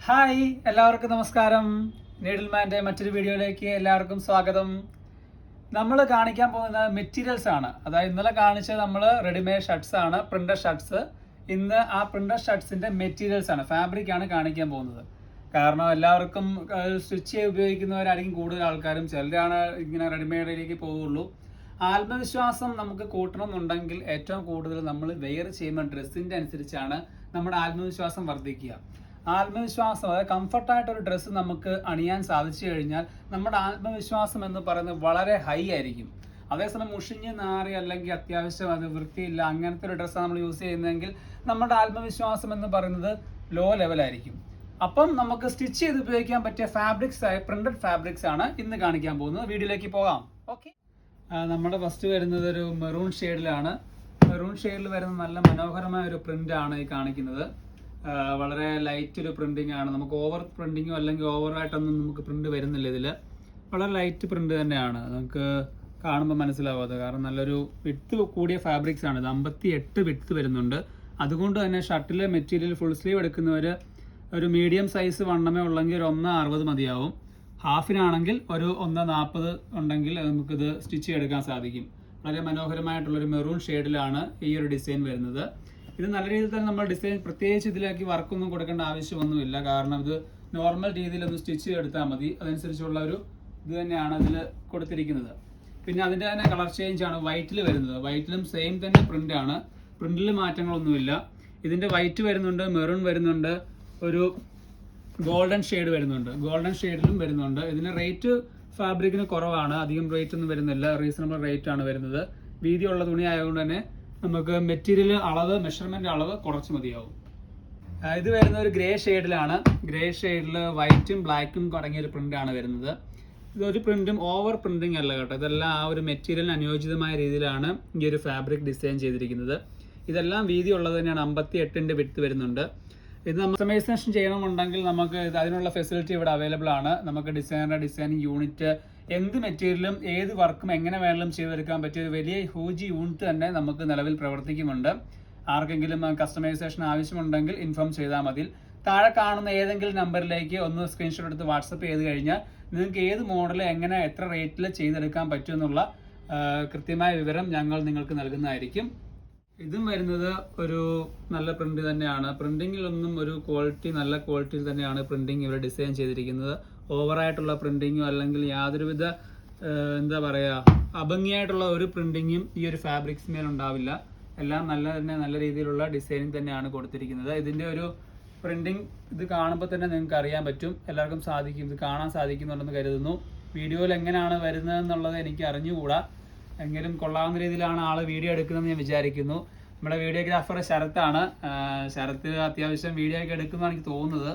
Hi, എല്ലാവർക്കും നമസ്കാരം. നീഡിൽമാൻ്റെ മറ്റൊരു വീഡിയോയിലേക്ക് എല്ലാവർക്കും സ്വാഗതം. നമ്മൾ കാണിക്കാൻ പോകുന്ന മെറ്റീരിയൽസ് ആണ്. അതായത് ഇന്നലെ കാണിച്ചത് നമ്മൾ റെഡിമെയ്ഡ് ഷർട്ട്സ് ആണ്, പ്രിന്റഡ് ഷർട്ട്സ്. ഇന്ന് ആ പ്രിന്റഡ് ഷർട്ട്സിന്റെ മെറ്റീരിയൽസ് ആണ്, ഫാബ്രിക് ആണ് കാണിക്കാൻ പോകുന്നത്. കാരണം എല്ലാവർക്കും സ്റ്റിച്ച് ചെയ്ത് ഉപയോഗിക്കുന്നവരായിരിക്കും കൂടുതൽ ആൾക്കാരും, ചിലരാണ് ഇങ്ങനെ റെഡിമെയ്ഡിലേക്ക് പോവുള്ളൂ. ആത്മവിശ്വാസം നമുക്ക് കൂട്ടണം എന്നുണ്ടെങ്കിൽ ഏറ്റവും കൂടുതൽ നമ്മൾ വെയർ ചെയ്യുന്ന ഡ്രസ്സിന്റെ അനുസരിച്ചാണ് നമ്മുടെ ആത്മവിശ്വാസം വർദ്ധിക്കുക. ആത്മവിശ്വാസം, അതായത് കംഫർട്ടായിട്ടൊരു ഡ്രസ്സ് നമുക്ക് അണിയാൻ സാധിച്ചു കഴിഞ്ഞാൽ നമ്മുടെ ആത്മവിശ്വാസം എന്ന് പറയുന്നത് വളരെ ഹൈ ആയിരിക്കും. അതേസമയം മുഷിഞ്ഞ് നാറി അല്ലെങ്കിൽ അത്യാവശ്യം അത് വൃത്തിയില്ല അങ്ങനത്തെ ഒരു ഡ്രസ്സാണ് നമ്മൾ യൂസ് ചെയ്യുന്നതെങ്കിൽ നമ്മുടെ ആത്മവിശ്വാസം എന്ന് പറയുന്നത് ലോ ലെവലായിരിക്കും. അപ്പം നമുക്ക് സ്റ്റിച്ച് ചെയ്ത് ഉപയോഗിക്കാൻ പറ്റിയ ഫാബ്രിക്സ് ആയ പ്രിന്റഡ് ഫാബ്രിക്സ് ആണ് ഇന്ന് കാണിക്കാൻ പോകുന്നത്. വീഡിയോയിലേക്ക് പോകാം. ഓക്കെ, നമ്മുടെ ഫസ്റ്റ് വരുന്നത് ഒരു മെറൂൺ ഷെയ്ഡിലാണ്. മെറൂൺ ഷെയ്ഡിൽ വരുന്ന നല്ല മനോഹരമായ ഒരു പ്രിന്റ് ആണ് ഈ കാണിക്കുന്നത്. വളരെ ലൈറ്റ് ഒരു പ്രിന്റിംഗ് ആണ്. നമുക്ക് ഓവർ പ്രിന്റിങ്ങോ അല്ലെങ്കിൽ ഓവറായിട്ടൊന്നും നമുക്ക് പ്രിന്റ് വരുന്നില്ല. ഇതിൽ വളരെ ലൈറ്റ് പ്രിന്റ് തന്നെയാണ്, നമുക്ക് കാണുമ്പോൾ മനസ്സിലാവാതെ. കാരണം നല്ലൊരു വിഡ്ത്ത് കൂടിയ ഫാബ്രിക്സ് ആണ്. ഇത് 58 വിഡ്ത്ത് വരുന്നുണ്ട്. അതുകൊണ്ട് തന്നെ ഷർട്ടിലെ മെറ്റീരിയൽ ഫുൾ സ്ലീവ് എടുക്കുന്നവർ ഒരു മീഡിയം സൈസ് വണ്ണമേ ഉള്ളെങ്കിൽ ഒരു 1.60 മതിയാവും. ഹാഫിനാണെങ്കിൽ ഒരു 1.40 ഉണ്ടെങ്കിൽ നമുക്കിത് സ്റ്റിച്ച് ചെയ്തെടുക്കാൻ സാധിക്കും. വളരെ മനോഹരമായിട്ടുള്ളൊരു മെറൂൺ ഷെയ്ഡിലാണ് ഈ ഒരു ഡിസൈൻ വരുന്നത്. ഇത് നല്ല രീതിയിൽ തന്നെ നമ്മൾ ഡിസൈൻ, പ്രത്യേകിച്ച് ഇതിലേക്ക് വർക്കൊന്നും കൊടുക്കേണ്ട ആവശ്യമൊന്നുമില്ല. കാരണം ഇത് നോർമൽ രീതിയിൽ ഒന്ന് സ്റ്റിച്ച് ചെയ്തെടുത്താൽ മതി. അതനുസരിച്ചുള്ള ഒരു ഇത് തന്നെയാണ് ഇതിൽ കൊടുത്തിരിക്കുന്നത്. പിന്നെ അതിൻ്റെ തന്നെ കളർ ചേഞ്ച് ആണ് വൈറ്റിൽ വരുന്നത്. വൈറ്റിലും സെയിം തന്നെ പ്രിന്റ് ആണ്, പ്രിന്റിൽ മാറ്റങ്ങളൊന്നുമില്ല. ഇതിൻ്റെ വൈറ്റ് വരുന്നുണ്ട്, മെറൂൺ വരുന്നുണ്ട്, ഒരു ഗോൾഡൻ ഷെയ്ഡ് വരുന്നുണ്ട്, ഗോൾഡൻ ഷെയ്ഡിലും വരുന്നുണ്ട്. ഇതിന് റേറ്റ് ഫാബ്രിക്കിന് കുറവാണ്, അധികം റേറ്റ് ഒന്നും വരുന്നില്ല, റീസണബിൾ റേറ്റ് ആണ് വരുന്നത്. വീതിയുള്ള തുണി ആയതുകൊണ്ട് തന്നെ നമുക്ക് മെറ്റീരിയൽ അളവ്, മെഷർമെന്റ് അളവ് കുറച്ച് മതിയാവും. ഇത് വരുന്ന ഒരു ഗ്രേ ഷെയ്ഡിലാണ്. ഗ്രേ ഷെയ്ഡിൽ വൈറ്റും ബ്ലാക്കും അടങ്ങിയ ഒരു പ്രിന്റ് ആണ് വരുന്നത്. ഇതൊരു പ്രിന്റും ഓവർ പ്രിന്റിംഗ് അല്ല കേട്ടോ. ഇതെല്ലാം ആ ഒരു മെറ്റീരിയലിന് അനുയോജ്യമായ രീതിയിലാണ് ഈ ഒരു ഫാബ്രിക് ഡിസൈൻ ചെയ്തിരിക്കുന്നത്. ഇതെല്ലാം വീതി ഉള്ളത് തന്നെയാണ്. 58 വിഡ്ത്ത് വരുന്നുണ്ട്. ഇത് നമ്മൾ കസ്റ്റമൈസേഷൻ ചെയ്യണമെന്നുണ്ടെങ്കിൽ നമുക്ക് അതിനുള്ള ഫെസിലിറ്റി ഇവിടെ അവൈലബിൾ ആണ്. നമുക്ക് ഡിസൈനിങ് യൂണിറ്റ്, എന്ത് മെറ്റീരിയലും ഏത് വർക്കും എങ്ങനെ വേണമെങ്കിലും ചെയ്തെടുക്കാൻ പറ്റിയ ഒരു വലിയ ഹ്യൂജ് യൂണിറ്റ് തന്നെ നമുക്ക് നിലവിൽ പ്രവർത്തിക്കുന്നുണ്ട്. ആർക്കെങ്കിലും കസ്റ്റമൈസേഷൻ ആവശ്യമുണ്ടെങ്കിൽ ഇൻഫോം ചെയ്താൽ മതി. താഴെ കാണുന്ന ഏതെങ്കിലും നമ്പറിലേക്ക് ഒന്ന് സ്ക്രീൻഷോട്ട് എടുത്ത് വാട്സപ്പ് ചെയ്ത് കഴിഞ്ഞാൽ നിങ്ങൾക്ക് ഏത് മോഡൽ എങ്ങനെ എത്ര റേറ്റിൽ ചെയ്തെടുക്കാൻ പറ്റുമെന്നുള്ള കൃത്യമായ വിവരം ഞങ്ങൾ നിങ്ങൾക്ക് നൽകുന്നതായിരിക്കും. ഇതും വരുന്നത് ഒരു നല്ല പ്രിന്റ് തന്നെയാണ്. പ്രിന്റിങ്ങിലൊന്നും ഒരു ക്വാളിറ്റി, നല്ല ക്വാളിറ്റിയിൽ തന്നെയാണ് പ്രിന്റിങ് ഇവിടെ ഡിസൈൻ ചെയ്തിരിക്കുന്നത്. ഓവറായിട്ടുള്ള പ്രിന്റിങ്ങോ അല്ലെങ്കിൽ യാതൊരുവിധ എന്താ പറയുക അഭംഗിയായിട്ടുള്ള ഒരു പ്രിന്റിങ്ങും ഈ ഒരു ഫാബ്രിക്സ് മേൽ ഉണ്ടാവില്ല. എല്ലാം നല്ല രീതിയിലുള്ള ഡിസൈനിങ് തന്നെയാണ് കൊടുത്തിരിക്കുന്നത്. ഇതിൻ്റെ ഒരു പ്രിന്റിങ് ഇത് കാണുമ്പോൾ തന്നെ നിങ്ങൾക്ക് അറിയാൻ പറ്റും, എല്ലാവർക്കും സാധിക്കും, ഇത് കാണാൻ സാധിക്കുന്നുണ്ടെന്ന് കരുതുന്നു. വീഡിയോയിൽ എങ്ങനെയാണ് വരുന്നതെന്നുള്ളത് എനിക്ക് അറിഞ്ഞുകൂടാ, എങ്കിലും കൊള്ളാവുന്ന രീതിയിലാണ് ആൾ വീഡിയോ എടുക്കുന്നതെന്ന് ഞാൻ വിചാരിക്കുന്നു. നമ്മുടെ വീഡിയോഗ്രാഫർ ശരത്താണ്. ശരത്ത് അത്യാവശ്യം വീഡിയോ ഒക്കെ എടുക്കുന്നതാണ് എനിക്ക് തോന്നുന്നത്.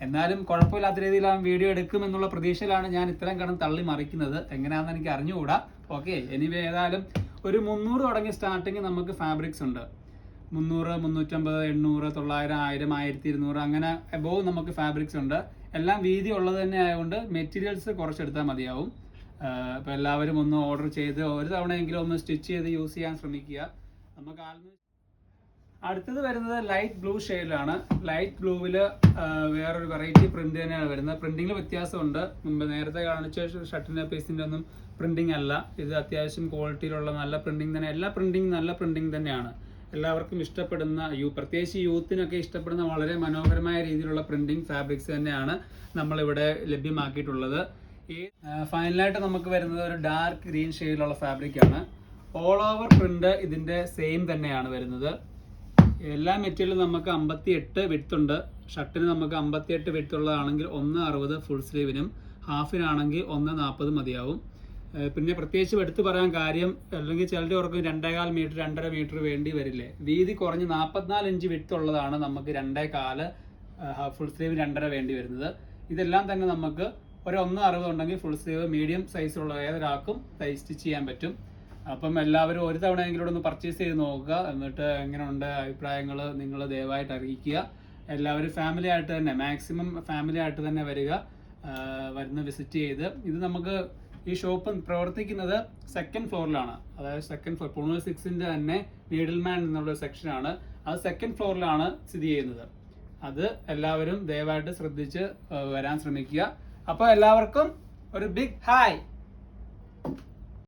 എന്നാലും കുഴപ്പമില്ലാത്ത രീതിയിൽ ആ വീഡിയോ എടുക്കുമെന്നുള്ള പ്രതീക്ഷയിലാണ് ഞാൻ ഇത്രയും കടന്ന് തള്ളി മറിക്കുന്നത്. എങ്ങനെയാണെന്ന് എനിക്ക് അറിഞ്ഞുകൂടാ. ഓക്കെ, എനിവേ ഏതായാലും ഒരു 300 തുടങ്ങിയ സ്റ്റാർട്ടിങ് നമുക്ക് ഫാബ്രിക്സ് ഉണ്ട്. 300, 350, 800, 900, 1000, 1200 അങ്ങനെ എബോവ് നമുക്ക് ഫാബ്രിക്സ് ഉണ്ട്. എല്ലാം വീതി ഉള്ളത് തന്നെ ആയതുകൊണ്ട് മെറ്റീരിയൽസ് കുറച്ചെടുത്താൽ മതിയാവും. അപ്പോൾ എല്ലാവരും ഒന്ന് ഓർഡർ ചെയ്ത് ഒരു തവണയെങ്കിലും ഒന്ന് സ്റ്റിച്ച് ചെയ്ത് യൂസ് ചെയ്യാൻ ശ്രമിക്കുക. നമുക്ക് അടുത്തത് വരുന്നത് ലൈറ്റ് ബ്ലൂ ഷെയ്ഡിലാണ്. ലൈറ്റ് ബ്ലൂവിൽ വേറൊരു വെറൈറ്റി പ്രിന്റ് തന്നെയാണ് വരുന്നത്. പ്രിന്റിങ്ങിൽ വ്യത്യാസമുണ്ട്. മുമ്പ് നേരത്തെ കാണിച്ച ഷർട്ടിൻ്റെ പീസിൻ്റെ ഒന്നും പ്രിന്റിംഗ് അല്ല. ഇത് അത്യാവശ്യം ക്വാളിറ്റിയിലുള്ള നല്ല പ്രിന്റിംഗ് തന്നെ. എല്ലാ പ്രിന്റിംഗ് നല്ല പ്രിന്റിംഗ് തന്നെയാണ്. എല്ലാവർക്കും ഇഷ്ടപ്പെടുന്ന, പ്രത്യേകിച്ച് യൂത്തിനൊക്കെ ഇഷ്ടപ്പെടുന്ന വളരെ മനോഹരമായ രീതിയിലുള്ള പ്രിന്റിംഗ് ഫാബ്രിക്സ് തന്നെയാണ് നമ്മളിവിടെ ലഭ്യമാക്കിയിട്ടുള്ളത്. ഈ ഫൈനലായിട്ട് നമുക്ക് വരുന്നത് ഒരു ഡാർക്ക് ഗ്രീൻ ഷെയ്ഡിലുള്ള ഫാബ്രിക് ആണ്. ഓൾ ഓവർ പ്രിന്റ് ഇതിന്റെ സെയിം തന്നെയാണ് വരുന്നത്. എല്ലാ മെറ്റീരിയലും നമുക്ക് 58 വിഡ്ത്ത് ഉണ്ട്. ഷർട്ടിന് നമുക്ക് 58 വിഡ്ത്ത് ഉള്ളതാണെങ്കിൽ 1.60 ഫുൾ സ്ലീവിനും, ഹാഫിനാണെങ്കിൽ 1.40 മതിയാവും. പിന്നെ പ്രത്യേകിച്ച് എടുത്തു പറയാൻ കാര്യം, അല്ലെങ്കിൽ ചിലരുടെ ഓർക്കും 2.25 മീറ്റർ 2.5 മീറ്റർ വേണ്ടി വരില്ലേ. വീതി കുറഞ്ഞ് 44 ഇഞ്ച് വിഡ്ത്ത് ഉള്ളതാണ് നമുക്ക് 2.25 ഫുൾ സ്ലീവ് 2.5 വേണ്ടി വരുന്നത്. ഇതെല്ലാം തന്നെ നമുക്ക് ഒരു 1.60 ഉണ്ടെങ്കിൽ ഫുൾ സ്ലീവ് മീഡിയം സൈസിലുള്ള ഏതൊരാൾക്കും സ്റ്റിച്ച് ചെയ്യാൻ പറ്റും. അപ്പം എല്ലാവരും ഒരു തവണയെങ്കിലും ഒന്ന് പർച്ചേസ് ചെയ്ത് നോക്കുക. എന്നിട്ട് എങ്ങനെയുണ്ട് അഭിപ്രായങ്ങൾ നിങ്ങൾ ദയവായിട്ട് അറിയിക്കുക. എല്ലാവരും ഫാമിലി ആയിട്ട് തന്നെ, മാക്സിമം ഫാമിലി ആയിട്ട് തന്നെ വരുന്ന വിസിറ്റ് ചെയ്ത്. ഇത് നമുക്ക് ഈ ഷോപ്പ് പ്രവർത്തിക്കുന്നത് 2nd ഫ്ലോറിലാണ്. അതായത് 2nd ഫ്ലോർ, പൂണൂർ 6ന്റെ തന്നെ നീഡിൽമാൻ എന്നുള്ള സെക്ഷനാണ്. അത് 2nd ഫ്ലോറിലാണ് സ്ഥിതി ചെയ്യുന്നത്. അത് എല്ലാവരും ദയവായിട്ട് ശ്രദ്ധിച്ച് വരാൻ ശ്രമിക്കുക. അപ്പോൾ എല്ലാവർക്കും ഒരു ബിഗ് ഹായ്.